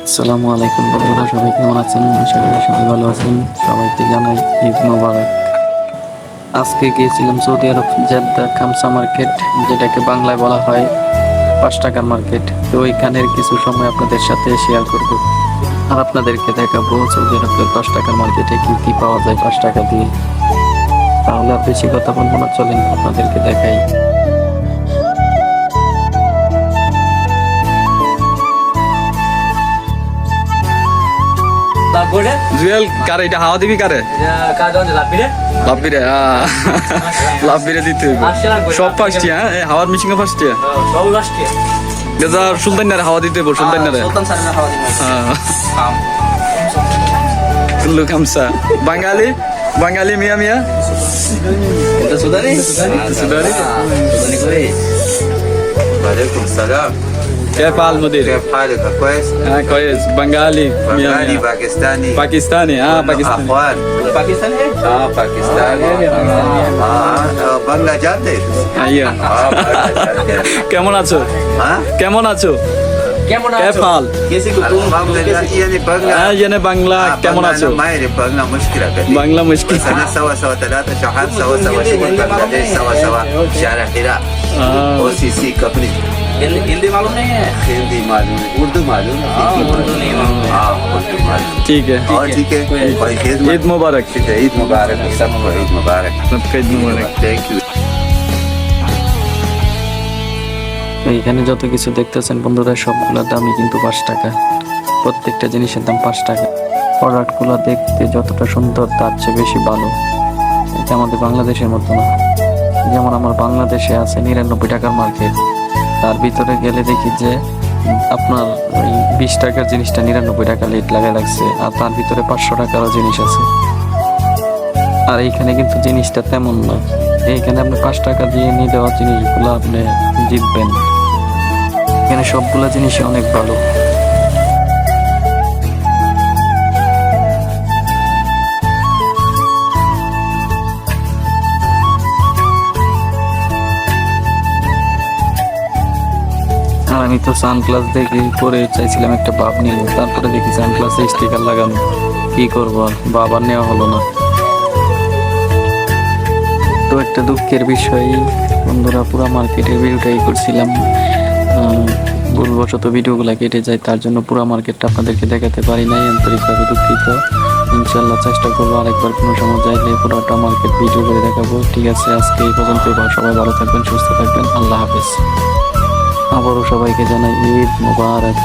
আসসালামু আলাইকুম বন্ধুরা, সবাই কেমন আছেন? আশা করি সবাই ভালো আছেন। সবাইকে জানাই ঈদ মোবারক। আজকে গিয়েছিলাম সৌদি আরব জেদ্দা খামসা মার্কেট, যেটাকে বাংলায় বলা হয় 5 টাকার মার্কেট। তো ওইখানের কিছু সময় আপনাদের সাথে শেয়ার করব আর আপনাদেরকে দেখাবো সৌদি আরবের 5 টাকার মার্কেটে কি কি পাওয়া যায় 5 টাকা দিয়ে। তাহলে আর বেশি কথা বলবো না, চলেন আপনাদেরকে দেখাই। জুয়েল কারে এটা হাওয়া দিবি কারে লাভবিরে লাভবিরে দিতে হইবে সব ফার্স্ট হ্যাঁ হাওয়ার মিশিং ফার্স্ট গেজার সুলতানারে হাওয়া দিতে হইব সুলতানারে কুল্লু খামসা বাঙালি বাঙালি মিয়া মিয়া এটা সুদানি সুদানি করে वालेकुम सलाम كيف حال مدير كيف حالك كويس كويس بنغالي ميا بنغالي ميا باكستاني باكستاني باكستاني اخوان पाकिस्तानी है باكستاني বাংলা জানতে আইয়া বাংলা জানতে কেমন আছো हाँ কেমন আছো কেমন كيف আছো حال कैसे को तुम الحمد لله يعني بنغلا হ্যাঁ জেনে বাংলা কেমন আছো ما يعرف بنغلا مشكلة كثير বাংলা মুশকিল بس أنا سوا سوا 3 شهر سوا سوا شغل بنغلاديش سوا سوا شارع حراء او سي سي كابني हिंदी मालूम नहीं है हिंदी मालूम है उर्दू मालूम है उर्दू नहीं मालूम है हाँ उर्दू मालूम ठीक है और ठीक है कोई खिदमत ঈদ মোবারক ठीक है ईद मुबारक सबको ईद मुबारक सबका ঈদ মোবারক थैंक यू এইখানে যত কিছু দেখতেছেন বন্ধুরা, সবগুলোর দামই কিন্তু 5 টাকা। প্রত্যেকটা জিনিসের দাম 5 টাকা। প্রোডাক্টগুলো দেখতে যতটা সুন্দর তার চেয়ে বেশি ভালো। এটা আমাদের বাংলাদেশের মতো না। যেমন আমার বাংলাদেশে আছে 99 টাকার মার্কেট, তার ভিতরে গেলে দেখি যে আপনার ওই 20 টাকার জিনিসটা 99 টাকা লেট লাগাই লাগছে, আর তার ভিতরে 500 টাকারও জিনিস আছে। আর এইখানে কিন্তু জিনিসটা তেমন না। এইখানে আপনি 5 টাকা দিয়ে নিলেও জিনিসগুলো আপনি জিতবেন। এখানে সবগুলো জিনিসই অনেক ভালো। আর আমি তো সানগ্লাস দেখে পরে চাইছিলাম একটা বাব নিব, তারপরে দেখি সানগ্লাসে স্টিকার লাগানো, কি করবো আর বাবার নেওয়া হলো না। তো একটা দুঃখের বিষয় বন্ধুরা, পুরো মার্কেটের ভিডিওটাই করছিলাম, ভুলবশত ভিডিওগুলো কেটে যায়, তার জন্য পুরো মার্কেটটা আপনাদেরকে দেখাতে পারি নাই, আন্তরিকভাবে দুঃখিত। ইনশাল্লাহ চেষ্টা করবো আরেকবার কোনো সময় চাইলে পুরোটা মার্কেট ভিডিও করে দেখাবো। ঠিক আছে, আজকে এই পর্যন্ত। সবাই ভালো থাকবেন, সুস্থ থাকবেন, আল্লাহ হাফেজ। আবারও সবাইকে জানাই ঈদ মোবারক।